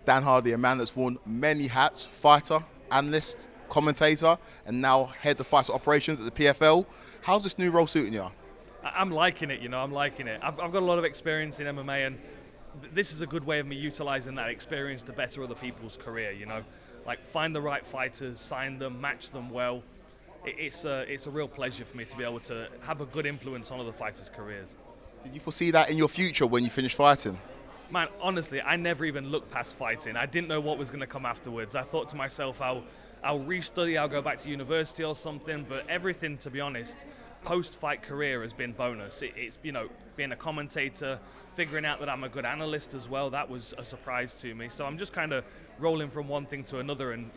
Dan Hardy, a man that's worn many hats: fighter, analyst, commentator, and now head of fighter operations at the PFL. How's this new role suiting you? I'm liking it, I'm liking it. I've got a lot of experience in MMA, and this is a good way of me utilizing that experience to better other people's career. Like find the right fighters, sign them, match them well. It's a real pleasure for me to be able to have a good influence on other fighters' careers. Did you foresee that in your future when you finish fighting? Man, honestly, I never even looked past fighting. I didn't know what was going to come afterwards. I thought to myself, I'll restudy, I'll go back to university or something, but everything, to be honest, post-fight career has been bonus. It's being a commentator, figuring out that I'm a good analyst as well. That was a surprise to me. So I'm just kind of rolling from one thing to another, and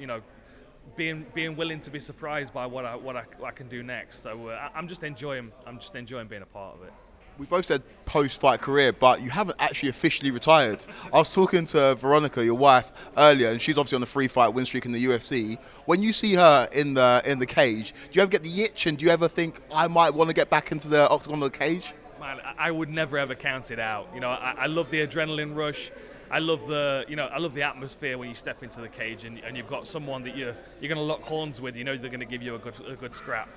being willing to be surprised by what I can do next. So I'm just enjoying being a part of it. We both said post-fight career, but you haven't actually officially retired. I was talking to Veronica, your wife, earlier, and she's obviously on the 3-fight win streak in the UFC. When you see her in the cage, do you ever get the itch, and do you ever think, I might want to get back into the octagon of the cage? Man, I would never ever count it out. I love the adrenaline rush. I love the atmosphere when you step into the cage and you've got someone that you're going to lock horns with. They're going to give you a good scrap.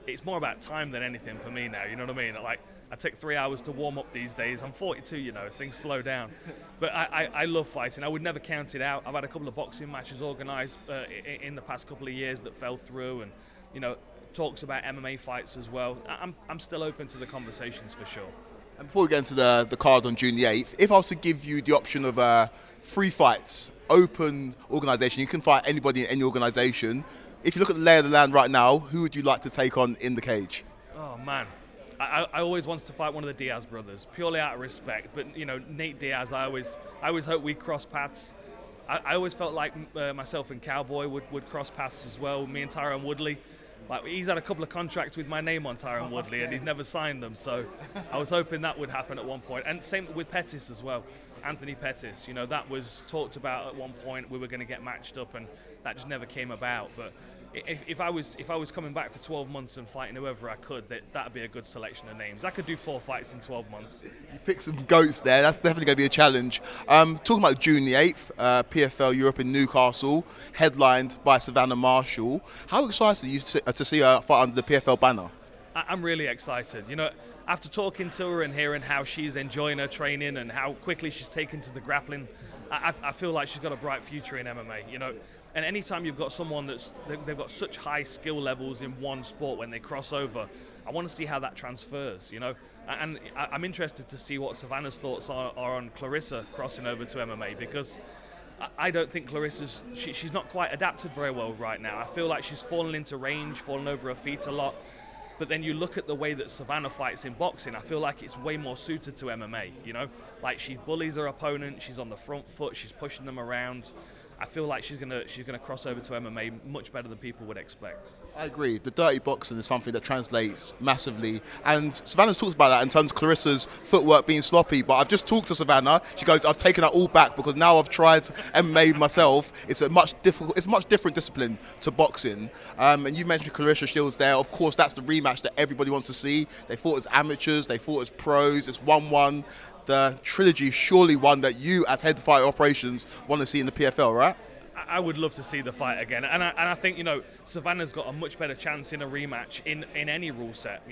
It's more about time than anything for me now. You know what I mean? Like, I take 3 hours to warm up these days. I'm 42, things slow down. But I love fighting. I would never count it out. I've had a couple of boxing matches organised in the past couple of years that fell through, and talks about MMA fights as well. I'm still open to the conversations for sure. And before we get into the card on June the 8th, if I was to give you the option of 3 fights, open organisation, you can fight anybody in any organisation. If you look at the lay of the land right now, who would you like to take on in the cage? Oh, man. I always wanted to fight one of the Diaz brothers, purely out of respect. But, Nate Diaz, I always hoped we'd cross paths. I always felt like myself and Cowboy would cross paths as well, me and Tyron Woodley. Like, he's had a couple of contracts with my name on, Tyron Woodley, and he's never signed them. So I was hoping that would happen at one point. And same with Pettis as well, Anthony Pettis. That was talked about at one point. We were going to get matched up, and that just never came about. But if I was coming back for 12 months and fighting whoever I could, that'd be a good selection of names. I could do 4 fights in 12 months. You picked some goats there. That's definitely going to be a challenge. Talking about June the 8th, PFL Europe in Newcastle, headlined by Savannah Marshall. How excited are you to see her fight under the PFL banner? I'm really excited. After talking to her and hearing how she's enjoying her training and how quickly she's taken to the grappling, I feel like she's got a bright future in MMA. And anytime you've got someone they've got such high skill levels in one sport, when they cross over, I want to see how that transfers, And I'm interested to see what Savannah's thoughts are on Clarissa crossing over to MMA, because I don't think she's not quite adapted very well right now. I feel like she's fallen into range, fallen over her feet a lot. But then you look at the way that Savannah fights in boxing, I feel like it's way more suited to MMA, Like, she bullies her opponent, she's on the front foot, she's pushing them around. I feel like she's gonna cross over to MMA much better than people would expect. I agree. The dirty boxing is something that translates massively, and Savannah's talked about that in terms of Clarissa's footwork being sloppy. But I've just talked to Savannah. She goes, "I've taken that all back because now I've tried MMA myself. It's a much different discipline to boxing." And you mentioned Clarissa Shields there. Of course, that's the rematch that everybody wants to see. They fought as amateurs. They fought as pros. It's 1-1. The trilogy, surely one that you, as head of fight operations, want to see in the PFL, right? I would love to see the fight again, and I think Savannah's got a much better chance in a rematch in any rule set.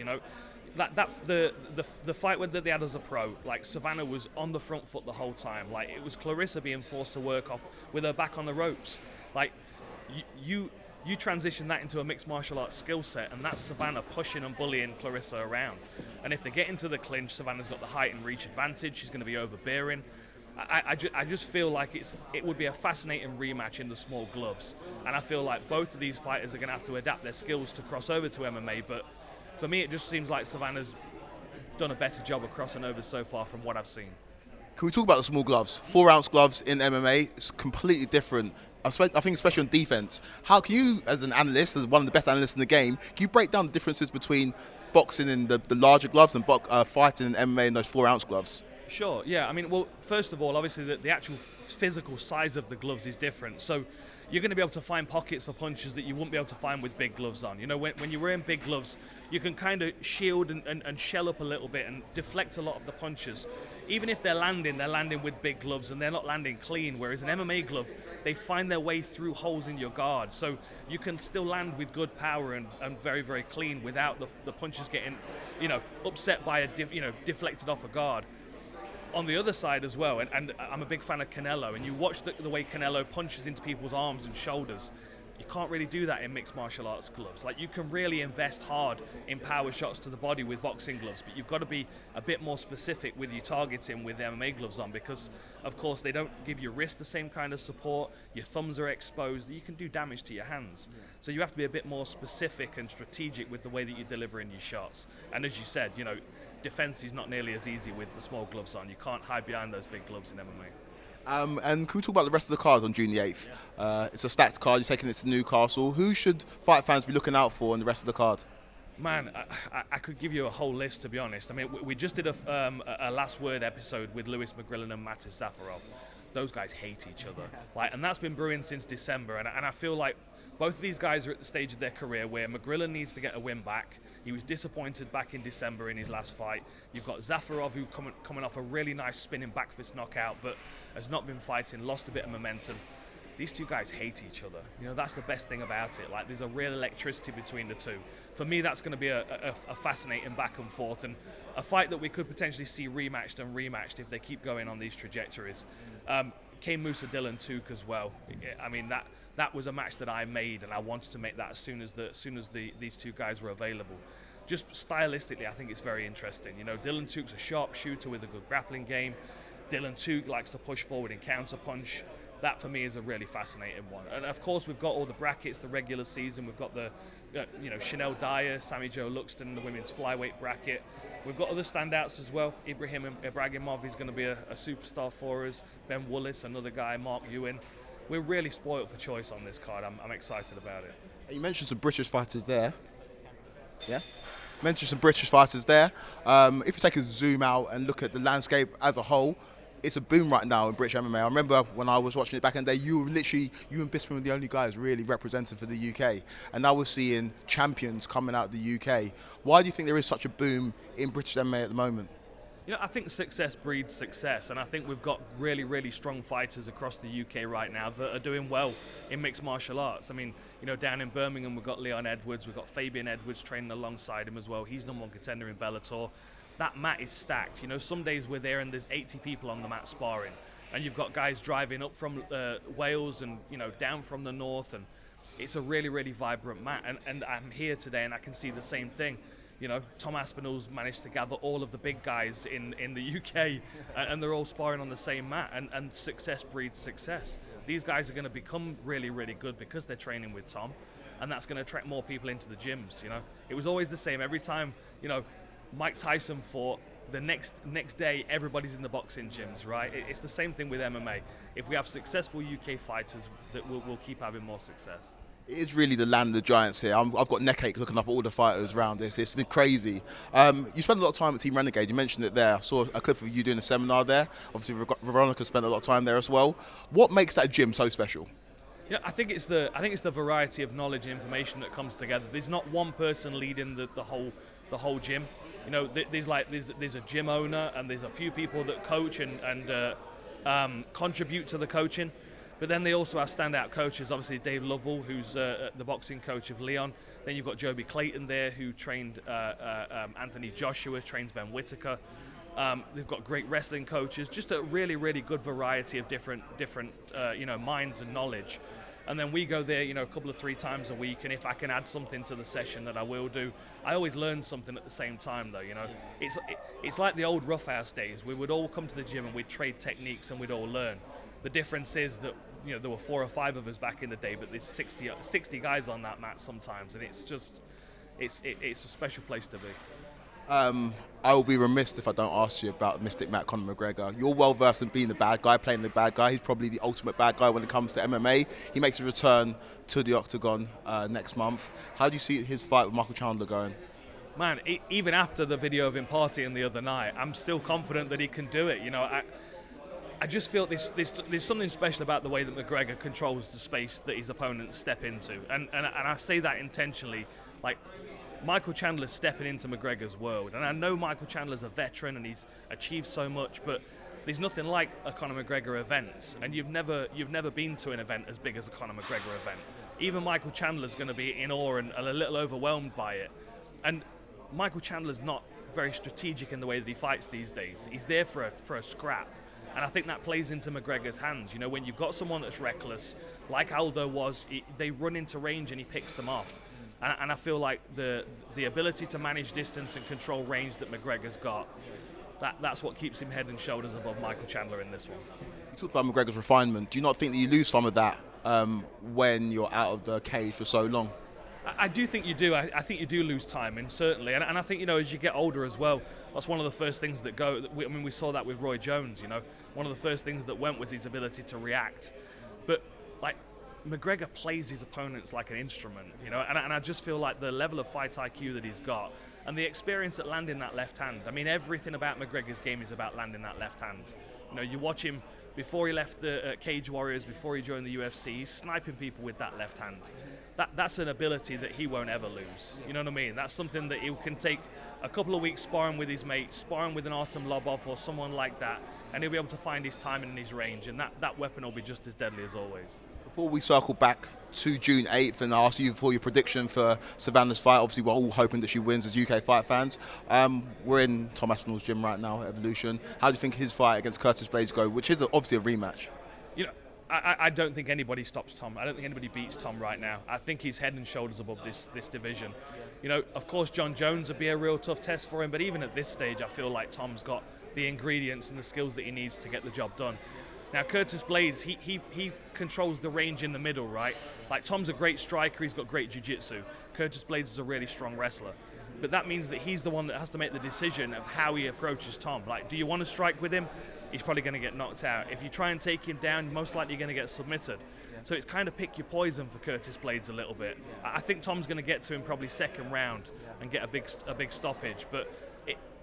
The fight that they had as a pro, like, Savannah was on the front foot the whole time. Like, it was Clarissa being forced to work off with her back on the ropes. Like, you transition that into a mixed martial arts skill set, and that's Savannah pushing and bullying Clarissa around. And if they get into the clinch, Savannah's got the height and reach advantage. She's going to be overbearing. I just feel like it would be a fascinating rematch in the small gloves. And I feel like both of these fighters are going to have to adapt their skills to cross over to MMA. But for me, it just seems like Savannah's done a better job of crossing over so far from what I've seen. Can we talk about the small gloves? 4-ounce gloves in MMA, it's completely different. I think especially on defense. How can you, as an analyst, as one of the best analysts in the game, can you break down the differences between boxing in the larger gloves and fighting in MMA in those 4-ounce gloves? Sure, yeah. I mean, well, first of all, obviously the actual physical size of the gloves is different. So you're going to be able to find pockets for punches that you wouldn't be able to find with big gloves on. When you're wearing big gloves, you can kind of shield and shell up a little bit and deflect a lot of the punches. even if they're landing with big gloves and they're not landing clean, whereas an MMA glove, they find their way through holes in your guard. So you can still land with good power and very, very clean without the punches getting, upset by deflected off a guard. On the other side as well, and I'm a big fan of Canelo, and you watch the way Canelo punches into people's arms and shoulders. You can't really do that in mixed martial arts gloves. Like, you can really invest hard in power shots to the body with boxing gloves, but you've got to be a bit more specific with your targeting with MMA gloves on, because of course they don't give your wrist the same kind of support, your thumbs are exposed, you can do damage to your hands. So you have to be a bit more specific and strategic with the way that you're delivering your shots. And as you said, defense is not nearly as easy with the small gloves on. You can't hide behind those big gloves in MMA. And can we talk about the rest of the card on June the 8th? It's a stacked card. You're taking it to Newcastle. Who should fight fans be looking out for in the rest of the card? Man, I could give you a whole list, to be honest. I mean, we just did a Last Word episode with Lewis McGrillen and Matis Zafarov. Those guys hate each other. And that's been brewing since December. And I feel like both of these guys are at the stage of their career where McGrillen needs to get a win back. He was disappointed back in December in his last fight. You've got Zafarov, who coming off a really nice spinning back fist knockout, but has not been fighting, lost a bit of momentum. These two guys hate each other. That's the best thing about it. Like, there's a real electricity between the two. For me, that's going to be a fascinating back and forth, and a fight that we could potentially see rematched if they keep going on these trajectories. Kane Musa Dylan Tuke as well. I mean, that was a match that I made, and I wanted to make that as soon as these two guys were available. Just stylistically, I think it's very interesting. Dylan Tuke's a sharp shooter with a good grappling game. Dylan Tuke likes to push forward and counter punch. That for me is a really fascinating one. And of course, we've got all the brackets, the regular season. We've got the Chanel Dyer, Sammy Joe Luxton, the women's flyweight bracket. We've got other standouts as well. Ibrahim Ibragimov is going to be a superstar for us. Ben Willis, another guy. Mark Ewan. We're really spoiled for choice on this card. I'm excited about it. You mentioned some British fighters there. Yeah? Mentioned some British fighters there. If you take a zoom out and look at the landscape as a whole, it's a boom right now in British MMA. I remember when I was watching it back in the day, you and Bisping were the only guys really represented for the UK. And now we're seeing champions coming out of the UK. Why do you think there is such a boom in British MMA at the moment? I think success breeds success, and I think we've got really, really strong fighters across the UK right now that are doing well in mixed martial arts. I mean, down in Birmingham, we've got Leon Edwards, we've got Fabian Edwards training alongside him as well. He's #1 contender in Bellator. That mat is stacked. Some days we're there and there's 80 people on the mat sparring, and you've got guys driving up from Wales and down from the north, and it's a really, really vibrant mat. And I'm here today and I can see the same thing. Tom Aspinall's managed to gather all of the big guys in the UK, and they're all sparring on the same mat, and success breeds success. These guys are going to become really, really good because they're training with Tom, and that's going to attract more people into the gyms. It was always the same. Every time, Mike Tyson fought, the next day everybody's in the boxing gyms, right? It's the same thing with MMA. If we have successful UK fighters, that we'll keep having more success. It is really the land of the giants here. I've got neck ache looking up at all the fighters around this. It's been crazy. You spent a lot of time at Team Renegade. You mentioned it there. I saw a clip of you doing a seminar there. Obviously, Veronica spent a lot of time there as well. What makes that gym so special? I think it's the variety of knowledge and information that comes together. There's not one person leading the whole gym. There's a gym owner, and there's a few people that coach and contribute to the coaching. But then they also have standout coaches. Obviously, Dave Lovell, who's the boxing coach of Leon. Then you've got Joby Clayton there, who trained Anthony Joshua, trains Ben Whitaker. They've got great wrestling coaches. Just a really, really good variety of different minds and knowledge. And then we go there, a couple of 3 times a week. And if I can add something to the session, that I will do. I always learn something at the same time, though. It's like the old roughhouse days. We would all come to the gym and we'd trade techniques and we'd all learn. The difference is that there were 4 or 5 of us back in the day, but there's 60 guys on that mat sometimes, and it's a special place to be. I will be remiss if I don't ask you about Mystic Matt Conor McGregor. You're well versed in being the bad guy, playing the bad guy. He's probably the ultimate bad guy when it comes to MMA. He makes a return to the octagon next month. How do you see his fight with Michael Chandler going? Man, even after the video of him partying the other night, I'm still confident that he can do it. I just feel there's something special about the way that McGregor controls the space that his opponents step into, and I say that intentionally. Like, Michael Chandler's stepping into McGregor's world, and I know Michael Chandler's a veteran and he's achieved so much, but there's nothing like a Conor McGregor event, and you've never been to an event as big as a Conor McGregor event. Even Michael Chandler's going to be in awe and a little overwhelmed by it. And Michael Chandler's not very strategic in the way that he fights these days. He's there for a scrap. And I think that plays into McGregor's hands. You know, when you've got someone that's reckless, like Aldo was, they run into range and he picks them off. And I feel like the ability to manage distance and control range that McGregor's got, that's what keeps him head and shoulders above Michael Chandler in this one. You talked about McGregor's refinement. Do you not think that you lose some of that when you're out of the cage for so long? I do think you do. I think you do lose timing, certainly. And I think, you know, as you get older as well, that's one of the first things that go. I mean, we saw that with Roy Jones, you know. One of the first things that went was his ability to react. But, like, McGregor plays his opponents like an instrument, you know. And I just feel like the level of fight IQ that he's got and the experience at landing that left hand. I mean, everything about McGregor's game is about landing that left hand. You know, you watch him before he left the Cage Warriors, before he joined the UFC, he's sniping people with that left hand. That's an ability that he won't ever lose. You know what I mean? That's something that he can take a couple of weeks sparring with his mate, sparring with an Artem Lobov or someone like that, and he'll be able to find his timing and his range, and that weapon will be just as deadly as always. Before we circle back to June 8th and ask you for your prediction for Savannah's fight, obviously we're all hoping that she wins as UK fight fans. We're in Tom Aspinall's gym right now at Evolution. How do you think his fight against Curtis Blades go, which is obviously a rematch? You know, I don't think anybody stops Tom. I don't think anybody beats Tom right now. I think he's head and shoulders above this division. You know, of course, John Jones would be a real tough test for him, but even at this stage, I feel like Tom's got the ingredients and the skills that he needs to get the job done. Now, Curtis Blades, he controls the range in the middle, right? Like, Tom's a great striker, he's got great jiu-jitsu. Curtis Blades is a really strong wrestler. But that means that he's the one that has to make the decision of how he approaches Tom. Like, do you want to strike with him? He's probably going to get knocked out. If you try and take him down, most likely you're going to get submitted. So it's kind of pick your poison for Curtis Blades a little bit. I think Tom's going to get to him probably second round and get a big stoppage. But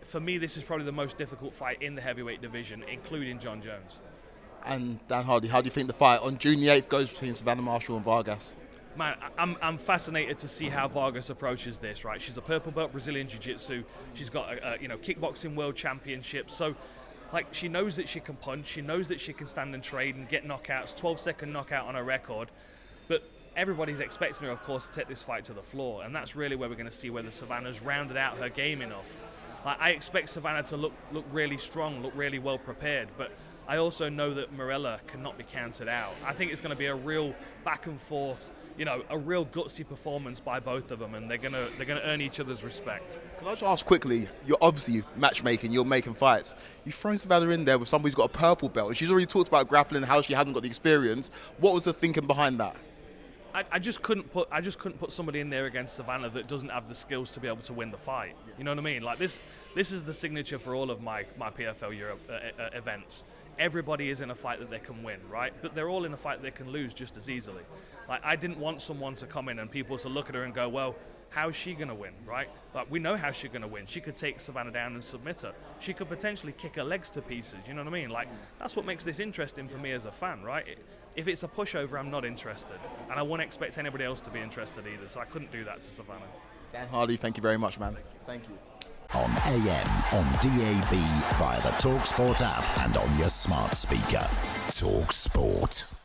for me, this is probably the most difficult fight in the heavyweight division, including John Jones. And Dan Hardy, how do you think the fight on June the 8th goes between Savannah Marshall and Vargas? Man, I'm fascinated to see how Vargas approaches this, right? She's a purple belt Brazilian Jiu-Jitsu. She's got a kickboxing world championship. So, like, she knows that she can punch. She knows that she can stand and trade and get knockouts, 12-second knockout on her record. But everybody's expecting her, of course, to take this fight to the floor. And that's really where we're going to see whether Savannah's rounded out her game enough. Like, I expect Savannah to look really strong, look really well prepared. But I also know that Morella cannot be counted out. I think it's going to be a real back and forth, you know, a real gutsy performance by both of them, and they're gonna earn each other's respect. Can I just ask quickly, you're obviously matchmaking, you're making fights. You've thrown Savannah in there with somebody who's got a purple belt, and she's already talked about grappling and how she hasn't got the experience. What was the thinking behind that? I just couldn't put somebody in there against Savannah that doesn't have the skills to be able to win the fight. You know what I mean? Like, this is the signature for all of my PFL Europe events. Everybody is in a fight that they can win, right? But they're all in a fight they can lose just as easily. Like, I didn't want someone to come in and people to look at her and go, well, how is she going to win, right? Like, we know how she's going to win. She could take Savannah down and submit her. She could potentially kick her legs to pieces, you know what I mean? Like, that's what makes this interesting for me as a fan, right? If it's a pushover, I'm not interested. And I wouldn't expect anybody else to be interested either, so I couldn't do that to Savannah. Dan Hardy, thank you very much, man. Thank you. On AM, on DAB, via the talkSPORT app and on your smart speaker. talkSPORT.